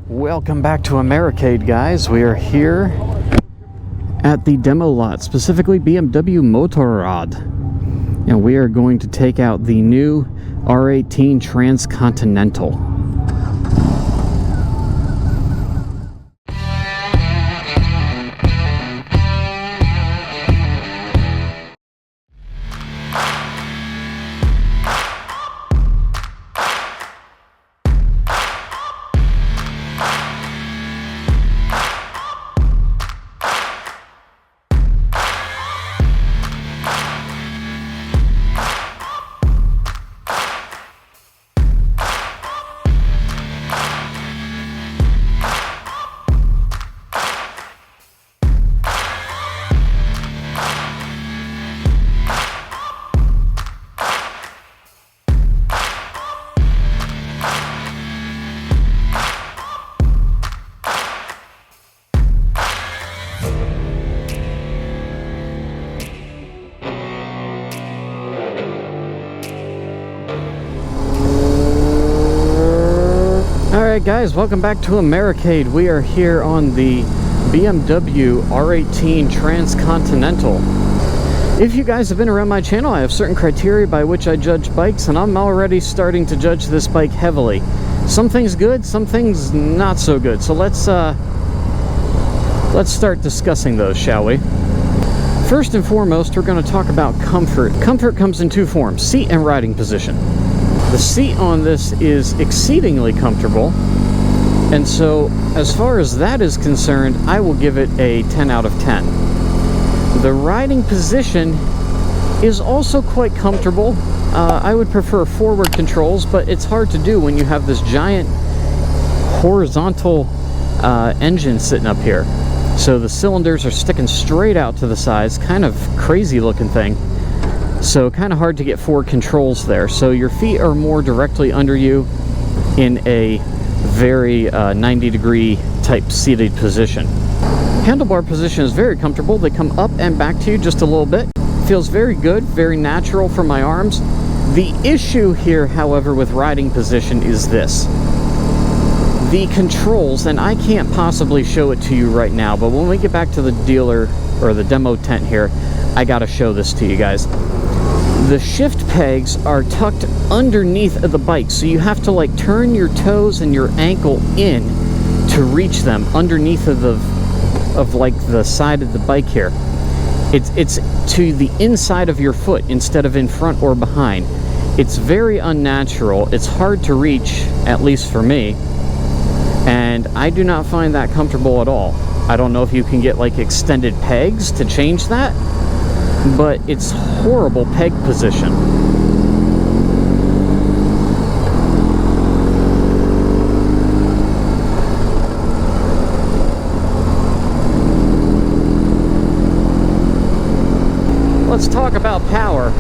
Welcome back to Americade, guys. We are here at the demo lot, specifically BMW Motorrad, and we are going to take out the new R18 Transcontinental. Alright guys, welcome back to Americade. We are here on the BMW R18 Transcontinental. If you guys have been around my channel, I have certain criteria by which I judge bikes, and I'm already starting to judge this bike heavily. Some things good, some things not so good. So let's start discussing those, shall we? First and foremost, we're going to talk about comfort. Comfort comes in two forms: seat and riding position. The seat on this is exceedingly comfortable, and so as far as that is concerned, I will give it a 10 out of 10. The riding position is also quite comfortable. I would prefer forward controls, but it's hard to do when you have this giant horizontal engine sitting up here. So the cylinders are sticking straight out to the sides, kind of crazy looking thing. So kind of hard to get forward controls there. So your feet are more directly under you in a very 90-degree type seated position. Handlebar position is very comfortable. They come up and back to you just a little bit. Feels very good, very natural for my arms. The issue here, however, with riding position is this. The controls, and I can't possibly show it to you right now, but when we get back to the dealer or the demo tent here, I gotta show this to you guys. The shift pegs are tucked underneath of the bike, so you have to like turn your toes and your ankle in to reach them underneath of like the side of the bike here. It's to the inside of your foot instead of in front or behind. It's very unnatural. It's hard to reach, at least for me, and I do not find that comfortable at all. I don't know if you can get like extended pegs to change that, but it's horrible peg position. Let's talk about power.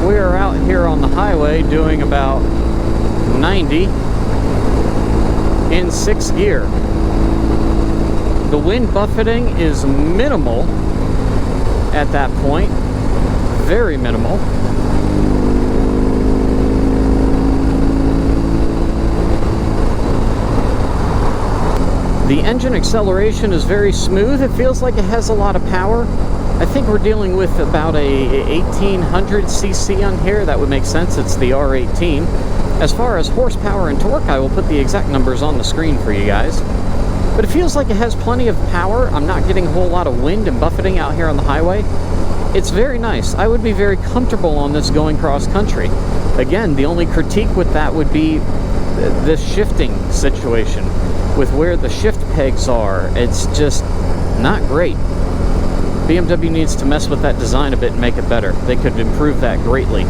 We are out here on the highway doing about 90 in 6th gear. The wind buffeting is minimal at that point, very minimal. The engine acceleration is very smooth. It feels like it has a lot of power. I think we're dealing with about a 1800 cc on here. That would make sense. It's the R18. As far as horsepower and torque, I will put the exact numbers on the screen for you guys. But it feels like it has plenty of power. I'm not getting a whole lot of wind and buffeting out here on the highway. It's very nice. I would be very comfortable on this going cross country. Again, the only critique with that would be this shifting situation with where the shift pegs are. It's just not great. BMW needs to mess with that design a bit and make it better. They could improve that greatly.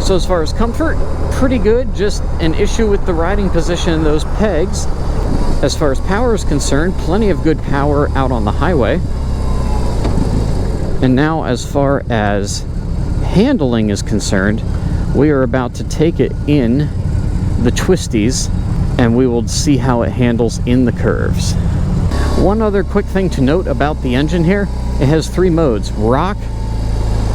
So as far as comfort, pretty good. Just an issue with the riding position and those pegs. As far as power is concerned, plenty of good power out on the highway. And now as far as handling is concerned, we are about to take it in the twisties and we will see how it handles in the curves. One other quick thing to note about the engine here, it has 3 modes: rock,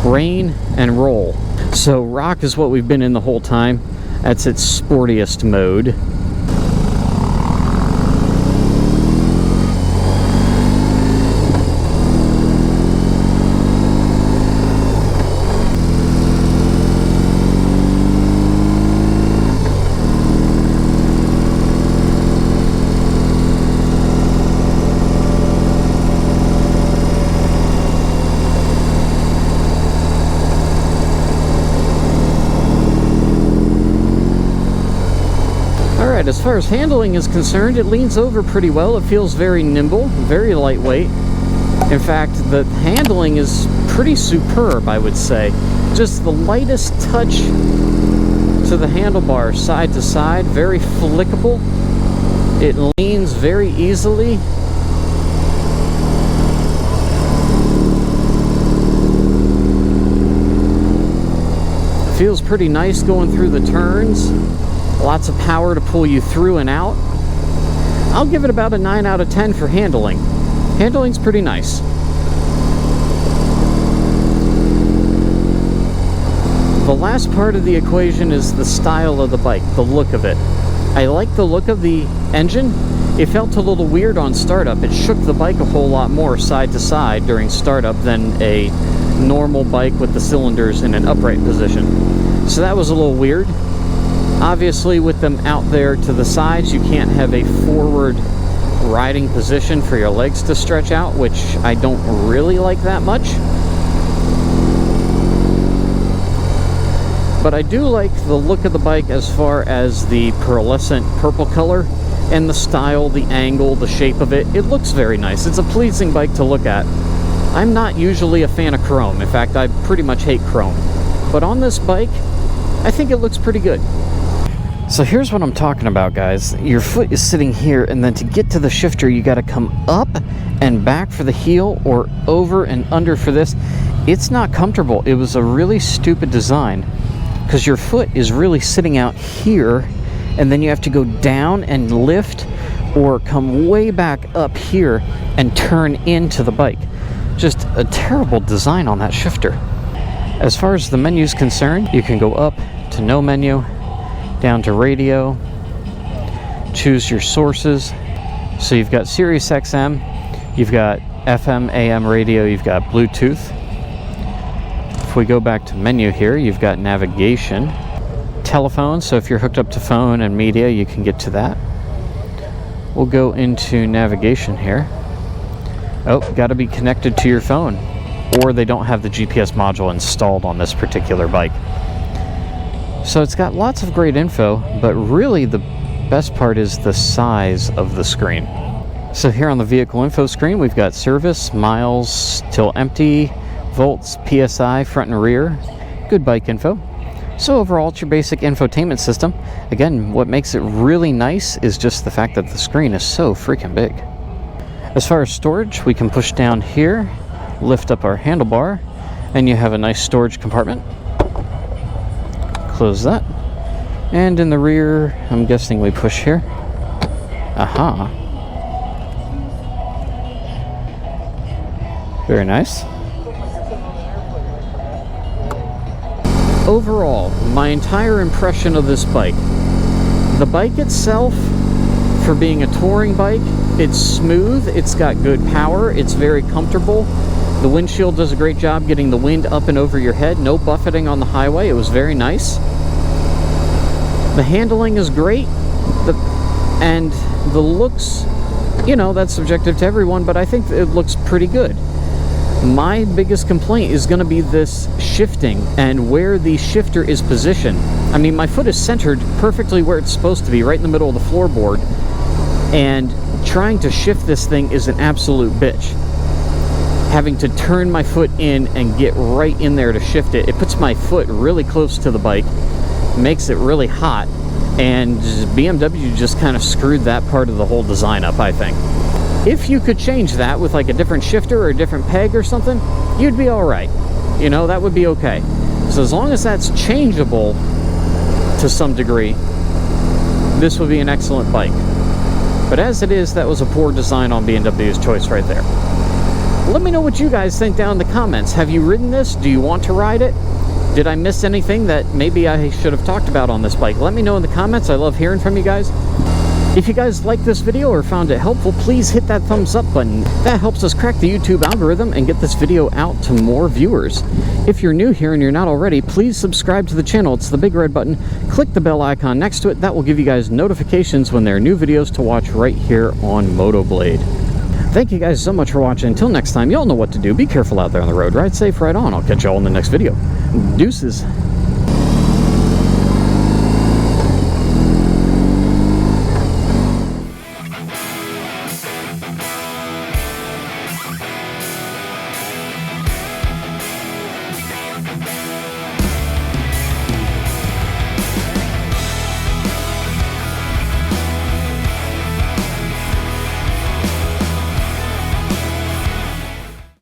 rain, and roll. So rock is what we've been in the whole time. That's its sportiest mode. As far as handling is concerned, it leans over pretty well. It feels very nimble, very lightweight. In fact, the handling is pretty superb, I would say. Just the lightest touch to the handlebar side to side, very flickable. It leans very easily. Feels pretty nice going through the turns. Lots of power to pull you through and out. I'll give it about a 9 out of 10 for handling. Handling's pretty nice. The last part of the equation is the style of the bike, the look of it. I like the look of the engine. It felt a little weird on startup. It shook the bike a whole lot more side to side during startup than a normal bike with the cylinders in an upright position. So that was a little weird. Obviously, with them out there to the sides, you can't have a forward riding position for your legs to stretch out, which I don't really like that much. But I do like the look of the bike as far as the pearlescent purple color and the style, the angle, the shape of it. It looks very nice. It's a pleasing bike to look at. I'm not usually a fan of chrome. In fact, I pretty much hate chrome. But on this bike, I think it looks pretty good. So here's what I'm talking about, guys. Your foot is sitting here, and then to get to the shifter, you got to come up and back for the heel or over and under for this. It's not comfortable. It was a really stupid design because your foot is really sitting out here, and then you have to go down and lift or come way back up here and turn into the bike. Just a terrible design on that shifter. As far as the menu is concerned, you can go up to no menu, down to radio, choose your sources. So you've got Sirius XM, you've got FM, AM radio, you've got Bluetooth. If we go back to menu here, you've got navigation, telephone, so if you're hooked up to phone and media, you can get to that. We'll go into navigation here. Oh, got to be connected to your phone, or they don't have the GPS module installed on this particular bike. So it's got lots of great info, but really the best part is the size of the screen. So here on the vehicle info screen, we've got service, miles till empty, volts, PSI, front and rear, good bike info. So overall, it's your basic infotainment system. Again, what makes it really nice is just the fact that the screen is so freaking big. As far as storage, we can push down here, lift up our handlebar, and you have a nice storage compartment. Close that. And in the rear, I'm guessing we push here. Aha. Very nice. Overall, my entire impression of this bike. The bike itself, for being a touring bike, it's smooth, it's got good power, it's very comfortable. The windshield does a great job getting the wind up and over your head. No buffeting on the highway. It was very nice. The handling is great. And the looks, you know, that's subjective to everyone, but I think it looks pretty good. My biggest complaint is going to be this shifting and where the shifter is positioned. I mean, my foot is centered perfectly where it's supposed to be, right in the middle of the floorboard. And trying to shift this thing is an absolute bitch. Having to turn my foot in and get right in there to shift it. It puts my foot really close to the bike, makes it really hot, and BMW just kind of screwed that part of the whole design up, I think. If you could change that with like a different shifter or a different peg or something, you'd be all right. You know, that would be okay. So as long as that's changeable to some degree, this would be an excellent bike. But as it is, that was a poor design on BMW's choice right there. Let me know what you guys think down in the comments. Have you ridden this? Do you want to ride it? Did I miss anything that maybe I should have talked about on this bike? Let me know in the comments. I love hearing from you guys. If you guys liked this video or found it helpful, please hit that thumbs up button. That helps us crack the YouTube algorithm and get this video out to more viewers. If you're new here and you're not already, please subscribe to the channel. It's the big red button. Click the bell icon next to it. That will give you guys notifications when there are new videos to watch right here on MotoBlade. Thank you guys so much for watching. Until next time, y'all know what to do. Be careful out there on the road. Ride safe, ride on. I'll catch y'all in the next video. Deuces.